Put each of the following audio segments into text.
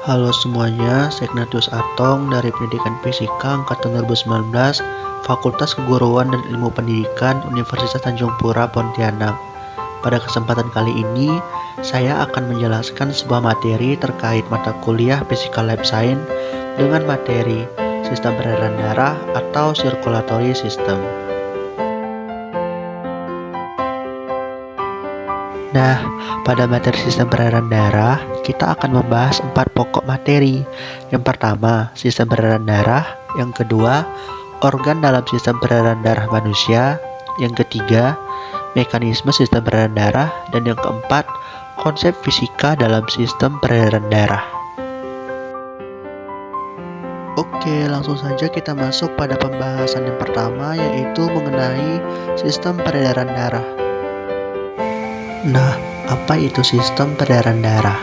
Halo semuanya, saya Ignatius Atong dari Pendidikan Fisika Angkatan 2019, Fakultas Keguruan dan Ilmu Pendidikan Universitas Tanjung Pura, Pontianak. Pada kesempatan kali ini, saya akan menjelaskan sebuah materi terkait mata kuliah Physical Life Science dengan materi Sistem Peredaran Darah atau Circulatory System. Nah, pada materi sistem peredaran darah, kita akan membahas 4 pokok materi. Yang pertama, sistem peredaran darah. Yang kedua, organ dalam sistem peredaran darah manusia. Yang ketiga, mekanisme sistem peredaran darah. Dan yang keempat, konsep fisika dalam sistem peredaran darah. Oke, langsung saja kita masuk pada pembahasan yang pertama, yaitu mengenai sistem peredaran darah. Nah, apa itu sistem peredaran darah?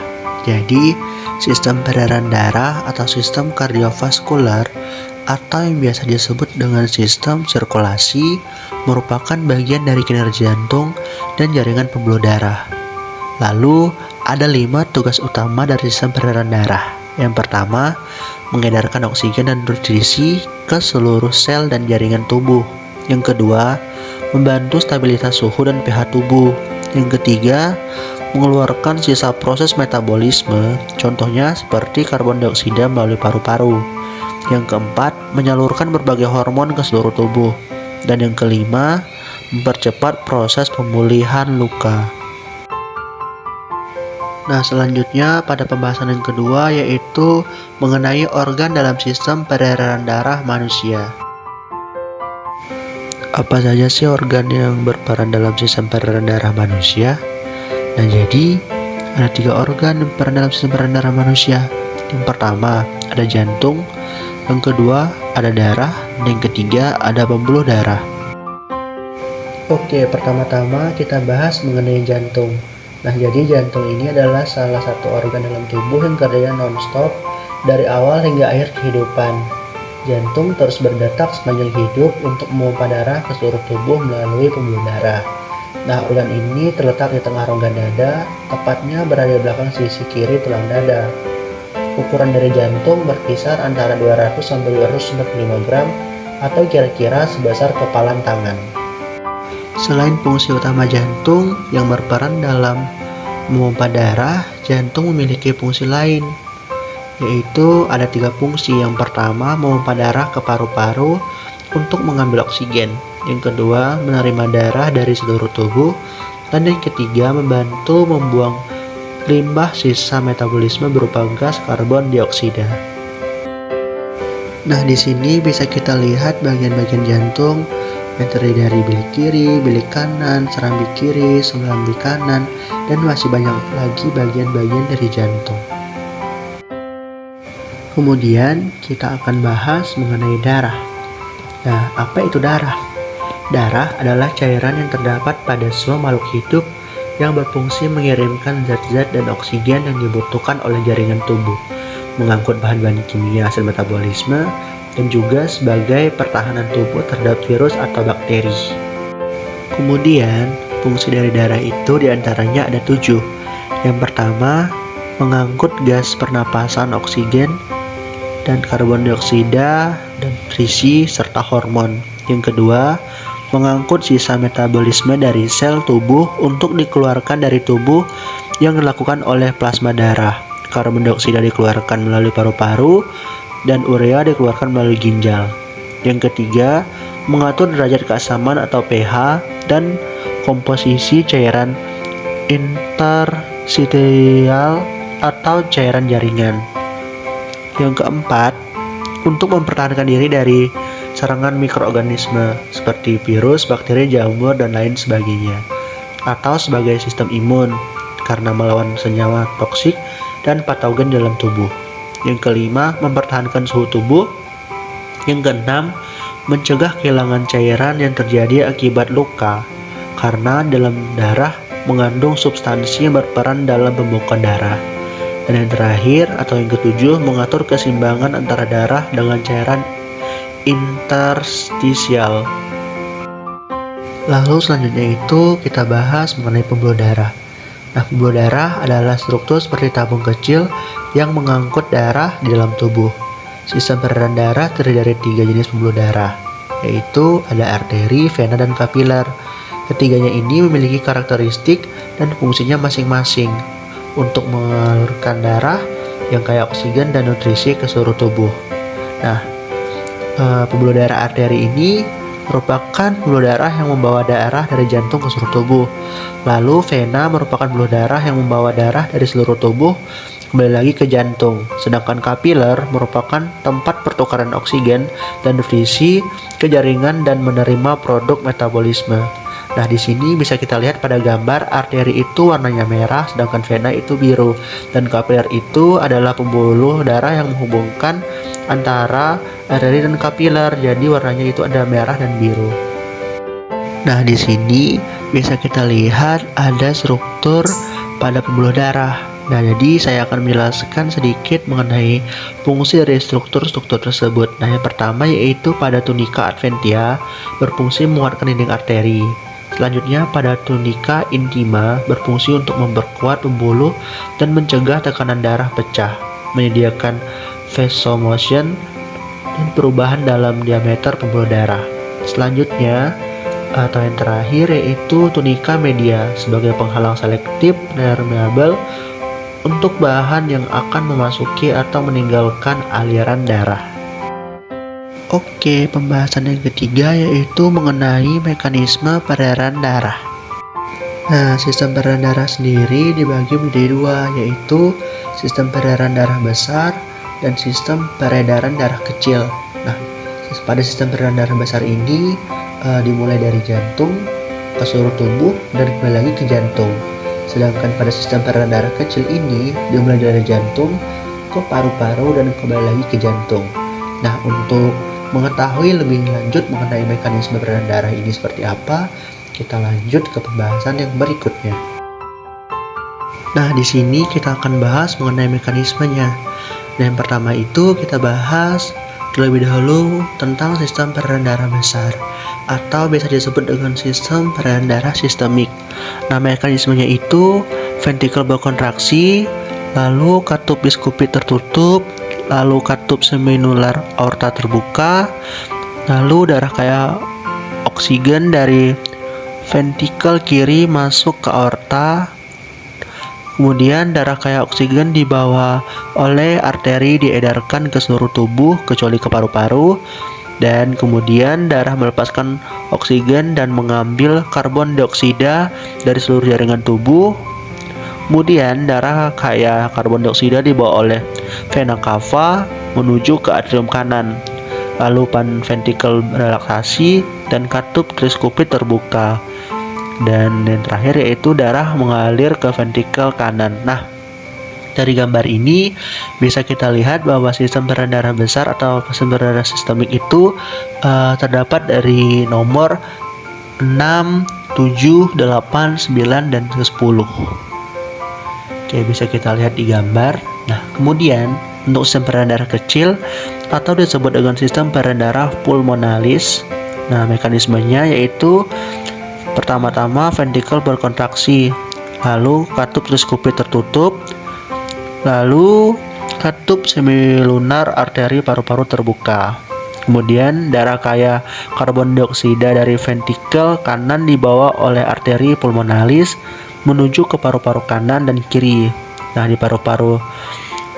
Jadi, sistem peredaran darah atau sistem kardiovaskular atau yang biasa disebut dengan sistem sirkulasi merupakan bagian dari kinerja jantung dan jaringan pembuluh darah. Lalu, ada 5 tugas utama dari sistem peredaran darah. Yang pertama, mengedarkan oksigen dan nutrisi ke seluruh sel dan jaringan tubuh. Yang kedua, membantu stabilitas suhu dan pH tubuh. Yang ketiga, mengeluarkan sisa proses metabolisme, contohnya seperti karbon dioksida melalui paru-paru. Yang keempat, menyalurkan berbagai hormon ke seluruh tubuh. Dan yang kelima, mempercepat proses pemulihan luka. Nah, selanjutnya pada pembahasan yang kedua, yaitu mengenai organ dalam sistem peredaran darah manusia. Apa saja sih organ yang berperan dalam sistem peredaran darah manusia? Nah, jadi ada 3 organ yang berperan dalam sistem peredaran darah manusia. Yang pertama ada jantung, yang kedua ada darah, dan yang ketiga ada pembuluh darah. Oke, pertama-tama kita bahas mengenai jantung. Nah, jadi jantung ini adalah salah satu organ dalam tubuh yang kerjanya non-stop dari awal hingga akhir kehidupan. Jantung terus berdetak sepanjang hidup untuk memompa darah ke seluruh tubuh melalui pembuluh darah. Nah, organ ini terletak di tengah rongga dada, tepatnya berada di belakang sisi kiri tulang dada. Ukuran dari jantung berkisar antara 200 sampai 295 gram atau kira-kira sebesar kepalan tangan. Selain fungsi utama jantung yang berperan dalam memompa darah, jantung memiliki fungsi lain, yaitu ada 3 fungsi. Yang pertama, memompa darah ke paru-paru untuk mengambil oksigen. Yang kedua, menerima darah dari seluruh tubuh. Dan yang ketiga, membantu membuang limbah sisa metabolisme berupa gas karbon dioksida. Nah, di sini bisa kita lihat bagian-bagian jantung yang terdiri dari bilik kiri, bilik kanan, serambi kiri, serambi kanan, dan masih banyak lagi bagian-bagian dari jantung. Kemudian kita akan bahas mengenai darah. Nah, apa itu darah? Darah adalah cairan yang terdapat pada semua makhluk hidup yang berfungsi mengirimkan zat-zat dan oksigen yang dibutuhkan oleh jaringan tubuh, mengangkut bahan-bahan kimia hasil metabolisme, dan juga sebagai pertahanan tubuh terhadap virus atau bakteri. Kemudian, fungsi dari darah itu diantaranya ada 7. Yang pertama, mengangkut gas pernapasan oksigen dan karbon dioksida dan nutrisi serta hormon. Yang kedua, mengangkut sisa metabolisme dari sel tubuh untuk dikeluarkan dari tubuh yang dilakukan oleh plasma darah. Karbon dioksida dikeluarkan melalui paru-paru dan urea dikeluarkan melalui ginjal. Yang ketiga, mengatur derajat keasaman atau pH dan komposisi cairan interstisial atau cairan jaringan. Yang keempat, untuk mempertahankan diri dari serangan mikroorganisme seperti virus, bakteri, jamur, dan lain sebagainya, atau sebagai sistem imun karena melawan senyawa toksik dan patogen dalam tubuh. Yang kelima, mempertahankan suhu tubuh. Yang keenam, mencegah kehilangan cairan yang terjadi akibat luka karena dalam darah mengandung substansi yang berperan dalam pembekuan darah. Dan yang terakhir atau yang ketujuh, mengatur keseimbangan antara darah dengan cairan interstisial. Lalu selanjutnya itu kita bahas mengenai pembuluh darah. Nah, pembuluh darah adalah struktur seperti tabung kecil yang mengangkut darah di dalam tubuh. Sistem peredaran darah terdiri dari 3 jenis pembuluh darah, yaitu ada arteri, vena, dan kapiler. Ketiganya ini memiliki karakteristik dan fungsinya masing-masing untuk mengalirkan darah yang kaya oksigen dan nutrisi ke seluruh tubuh. Nah, pembuluh darah arteri ini merupakan pembuluh darah yang membawa darah dari jantung ke seluruh tubuh. Lalu vena merupakan pembuluh darah yang membawa darah dari seluruh tubuh kembali lagi ke jantung. Sedangkan kapiler merupakan tempat pertukaran oksigen dan nutrisi ke jaringan dan menerima produk metabolisme. Nah, di sini bisa kita lihat pada gambar arteri itu warnanya merah, sedangkan vena itu biru, dan kapiler itu adalah pembuluh darah yang menghubungkan antara arteri dan kapiler. Jadi warnanya itu ada merah dan biru. Nah, di sini bisa kita lihat ada struktur pada pembuluh darah. Nah, jadi saya akan menjelaskan sedikit mengenai fungsi dari struktur-struktur tersebut. Nah, yang pertama yaitu pada tunika adventia berfungsi menguatkan dinding arteri. Selanjutnya pada tunika intima berfungsi untuk memperkuat pembuluh dan mencegah tekanan darah pecah, menyediakan vasomotion dan perubahan dalam diameter pembuluh darah. Selanjutnya atau yang terakhir yaitu tunika media sebagai penghalang selektif permeabel untuk bahan yang akan memasuki atau meninggalkan aliran darah. Oke, pembahasan yang ketiga yaitu mengenai mekanisme peredaran darah. Nah, sistem peredaran darah sendiri dibagi menjadi dua, yaitu sistem peredaran darah besar dan sistem peredaran darah kecil. Nah, pada sistem peredaran darah besar ini dimulai dari jantung ke seluruh tubuh dan kembali lagi ke jantung. Sedangkan pada sistem peredaran darah kecil ini dimulai dari jantung ke paru-paru dan kembali lagi ke jantung. Nah, untuk mengetahui lebih lanjut mengenai mekanisme peredaran darah ini seperti apa, kita lanjut ke pembahasan yang berikutnya. Nah, di sini kita akan bahas mengenai mekanismenya. Nah, yang pertama itu kita bahas terlebih dahulu tentang sistem peredaran darah besar atau biasa disebut dengan sistem peredaran darah sistemik. Nah, mekanismenya itu ventrikel berkontraksi, lalu katup biskupit tertutup, lalu katup seminular aorta terbuka, lalu darah kaya oksigen dari ventrikel kiri masuk ke aorta, kemudian darah kaya oksigen dibawa oleh arteri diedarkan ke seluruh tubuh kecuali ke paru-paru, dan kemudian darah melepaskan oksigen dan mengambil karbon dioksida dari seluruh jaringan tubuh. Kemudian darah kaya karbon dioksida dibawa oleh vena cava menuju ke atrium kanan, lalu ventrikel relaksasi dan katup triskupit terbuka, dan yang terakhir yaitu darah mengalir ke ventrikel kanan. Nah, dari gambar ini bisa kita lihat bahwa sistem peredaran darah besar atau sistem peredaran darah sistemik itu terdapat dari nomor 6, 7, 8, 9, dan 10. Oke, bisa kita lihat di gambar. Nah, kemudian untuk sistem peredaran darah kecil atau disebut dengan sistem peredaran darah pulmonalis. Nah, mekanismenya yaitu pertama-tama ventrikel berkontraksi, lalu katup triskupit tertutup, lalu katup semilunar arteri paru-paru terbuka. Kemudian darah kaya karbon dioksida dari ventrikel kanan dibawa oleh arteri pulmonalis menuju ke paru-paru kanan dan kiri. Nah, di paru-paru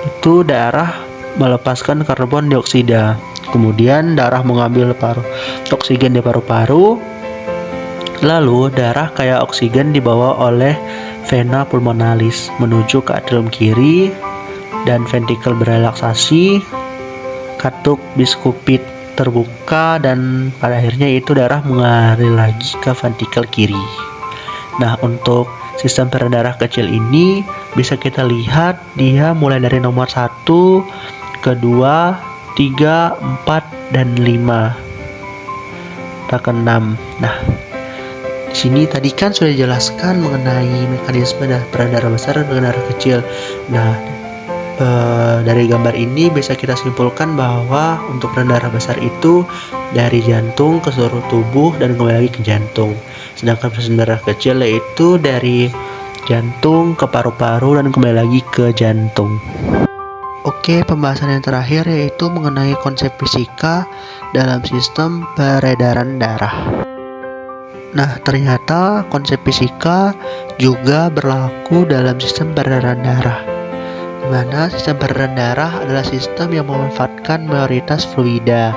itu darah melepaskan karbon dioksida. Kemudian darah mengambil oksigen di paru-paru. Lalu darah kaya oksigen dibawa oleh vena pulmonalis menuju ke atrium kiri dan ventrikel berelaksasi, katup biskupit terbuka, dan pada akhirnya itu darah mengalir lagi ke ventrikel kiri. Nah, untuk sistem peredaran darah kecil ini bisa kita lihat dia mulai dari nomor 1, kedua, 3, 4, dan 5. Kita ke 6. Nah, di sini tadi kan sudah dijelaskan mengenai mekanisme peredaran darah besar dan peredaran darah kecil. Nah, dari gambar ini bisa kita simpulkan bahwa untuk peredaran darah besar itu dari jantung ke seluruh tubuh dan kembali lagi ke jantung. Sedangkan peredaran darah kecil yaitu dari jantung, ke paru-paru, dan kembali lagi ke jantung. Oke, pembahasan yang terakhir yaitu mengenai konsep fisika dalam sistem peredaran darah. Nah, ternyata konsep fisika juga berlaku dalam sistem peredaran darah, di mana sistem peredaran darah adalah sistem yang memanfaatkan mayoritas fluida.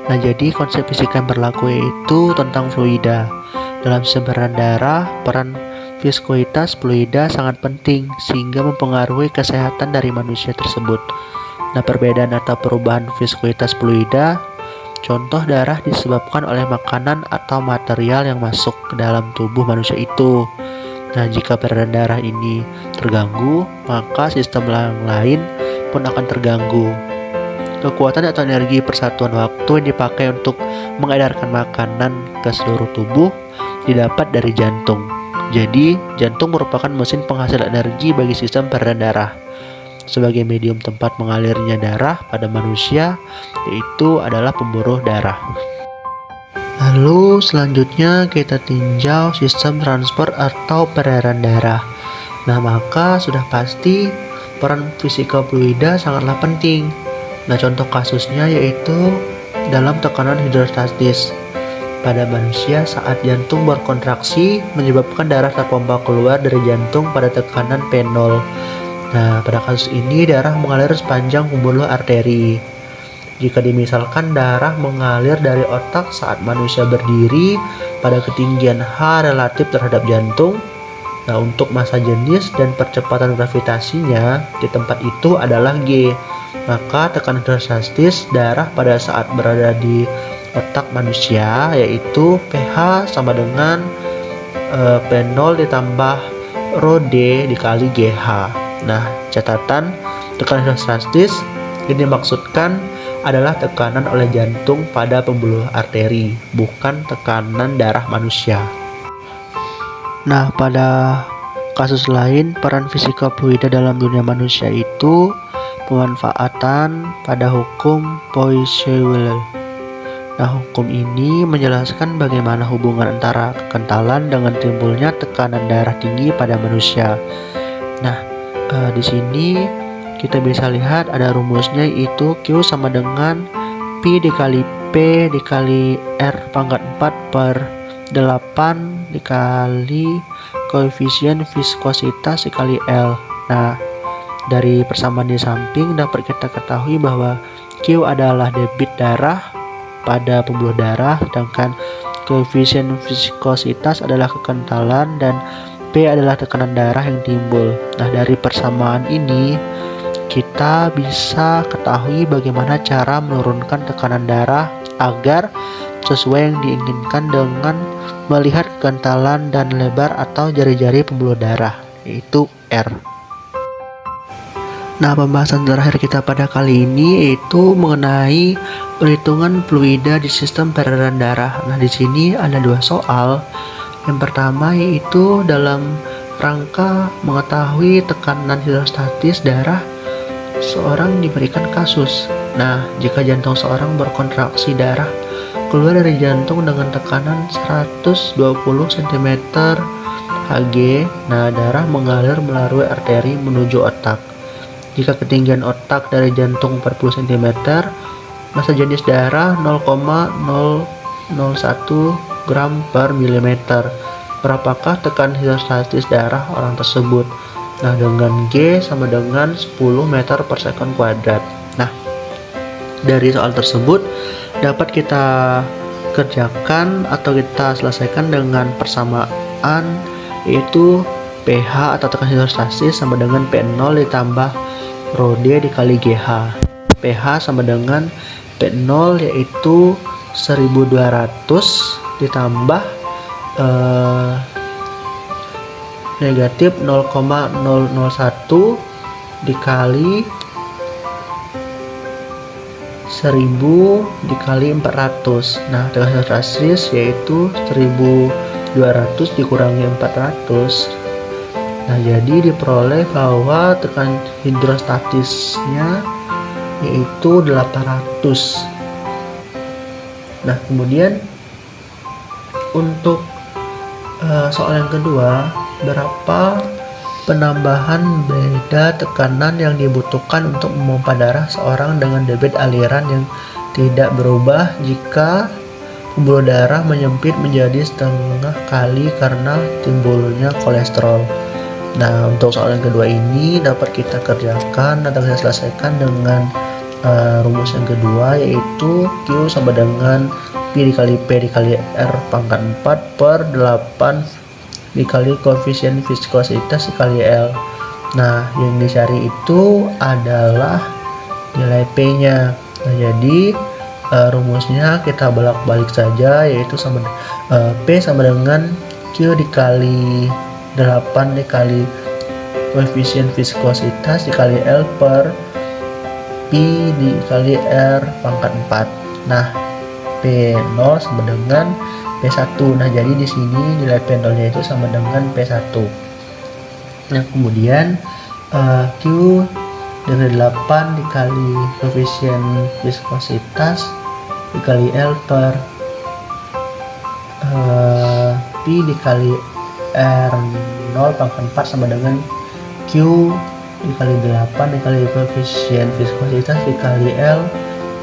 Nah, jadi konsep fisika yang berlaku yaitu tentang fluida. Dalam sistem peredaran darah, peran viskoitas fluida sangat penting sehingga mempengaruhi kesehatan dari manusia tersebut. Nah, perbedaan atau perubahan viskoitas fluida, contoh darah disebabkan oleh makanan atau material yang masuk ke dalam tubuh manusia itu. Nah, jika peredaran darah ini terganggu, maka sistem lain pun akan terganggu. Kekuatan atau energi persatuan waktu yang dipakai untuk mengedarkan makanan ke seluruh tubuh didapat dari jantung. Jadi, jantung merupakan mesin penghasil energi bagi sistem peredaran darah. Sebagai medium tempat mengalirnya darah pada manusia, yaitu adalah pembuluh darah. Lalu selanjutnya kita tinjau sistem transport atau peredaran darah. Nah, maka sudah pasti peran fisika fluida sangatlah penting. Nah, contoh kasusnya yaitu dalam tekanan hidrostatis. Pada manusia saat jantung berkontraksi menyebabkan darah terpompa keluar dari jantung pada tekanan P0. Nah, pada kasus ini darah mengalir sepanjang pembuluh arteri. Jika dimisalkan darah mengalir dari otak saat manusia berdiri pada ketinggian H relatif terhadap jantung, nah untuk massa jenis dan percepatan gravitasinya di tempat itu adalah G, maka tekanan hidrostatis darah pada saat berada di otak manusia yaitu pH sama dengan P0 ditambah rho D dikali GH. Nah, catatan tekanan hidrostatis ini dimaksudkan adalah tekanan oleh jantung pada pembuluh arteri, bukan tekanan darah manusia. Nah, pada kasus lain, peran fisika fluida dalam dunia manusia itu pemanfaatan pada hukum Poiseuille. Nah, hukum ini menjelaskan bagaimana hubungan antara kekentalan dengan timbulnya tekanan darah tinggi pada manusia. Nah, di sini kita bisa lihat ada rumusnya, yaitu Q sama dengan Pi dikali P dikali R pangkat 4 per 8 dikali koefisien viskositas dikali L. Nah, dari persamaan di samping dapat kita ketahui bahwa Q adalah debit darah pada pembuluh darah, sedangkan koefisien viskositas adalah kekentalan dan P adalah tekanan darah yang timbul. Nah, dari persamaan ini kita bisa ketahui bagaimana cara menurunkan tekanan darah agar sesuai yang diinginkan dengan melihat kekentalan dan lebar atau jari-jari pembuluh darah, yaitu R. Nah, pembahasan terakhir kita pada kali ini yaitu mengenai perhitungan fluida di sistem peredaran darah. Nah, di sini ada dua soal. Yang pertama yaitu dalam rangka mengetahui tekanan hidrostatis darah, seorang diberikan kasus. Nah, jika jantung seorang berkontraksi, darah keluar dari jantung dengan tekanan 120 cm Hg. Nah, darah mengalir melalui arteri menuju otak. Jika ketinggian otak dari jantung 40 cm, massa jenis darah 0,001 gram per milimeter. Berapakah tekanan hidrostatis darah orang tersebut? Nah, dengan G sama dengan 10 meter per sekon kuadrat. Nah, dari soal tersebut dapat kita kerjakan atau kita selesaikan dengan persamaan, yaitu pH atau tekanan hidrostatis sama dengan P0 ditambah rho D dikali GH. pH sama dengan P0 yaitu 1200 ditambah negatif 0,001 dikali 1000 dikali 400. Nah, tekanan hidrostatis yaitu 1200 dikurangi 400. Nah, jadi diperoleh bahwa tekanan hidrostatisnya yaitu 800. Nah, kemudian untuk soal yang kedua, berapa penambahan beda tekanan yang dibutuhkan untuk memompa darah seorang dengan debit aliran yang tidak berubah jika pembuluh darah menyempit menjadi setengah kali karena timbulnya kolesterol. Nah, untuk soal yang kedua ini dapat kita kerjakan atau kita selesaikan dengan rumus yang kedua, yaitu Q sama dengan P dikali P dikali R pangkat 4 per 8 dikali koefisien viskositas dikali L. Nah, yang dicari itu adalah nilai P nya. Nah, jadi rumusnya kita bolak-balik saja, yaitu P sama dengan Q dikali 8 dikali koefisien viskositas dikali L per P dikali R pangkat 4. Nah, P0 sama dengan P1. Nah, jadi di sini nilai P0 nya itu sama dengan P1. Nah, kemudian Q dari 8 dikali koefisien viskositas dikali L per P dikali R0 pangkat 4 sama dengan Q dikali 8 dikali koefisien viskositas dikali L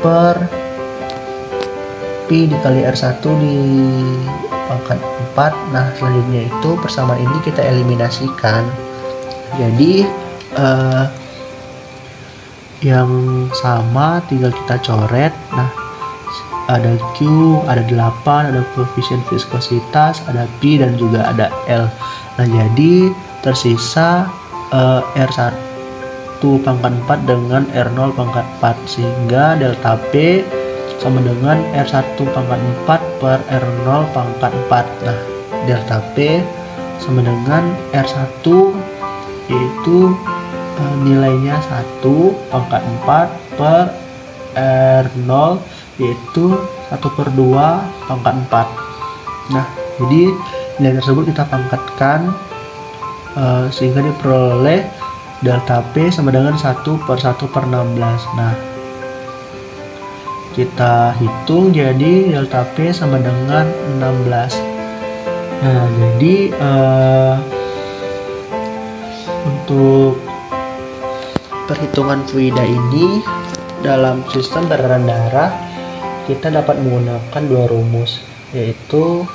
per P dikali R1 di pangkat 4. Nah, selanjutnya itu persamaan ini kita eliminasikan. Jadi yang sama tinggal kita coret. Nah, ada Q, ada 8, ada koefisien viskositas, ada P, dan juga ada L. Nah, jadi tersisa R1 pangkat 4 dengan R0 pangkat 4, sehingga delta P sama dengan R1 pangkat 4 per R0 pangkat 4. Nah, delta P sama dengan R1 yaitu nilainya 1 pangkat 4 per R0 yaitu 1/2 pangkat 4. Nah, jadi nilai tersebut kita pangkatkan sehingga diperoleh delta P sama dengan 1/1/16. Nah, kita hitung, jadi delta P sama dengan 16. Nah, jadi untuk perhitungan fluida ini dalam sistem peredaran darah kita dapat menggunakan dua rumus, yaitu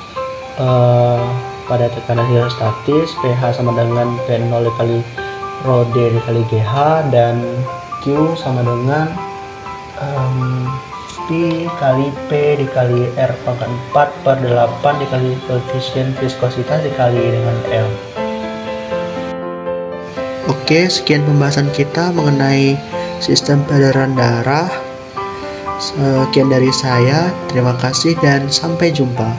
pada tekanan hidrostatis pH sama dengan P0 dikali rho D dikali GH, dan Q sama dengan P kali P dikali R pangkat 4 per 8 dikali koefisien viskositas dikali dengan L. Oke, sekian pembahasan kita mengenai sistem peredaran darah. Sekian dari saya, terima kasih dan sampai jumpa.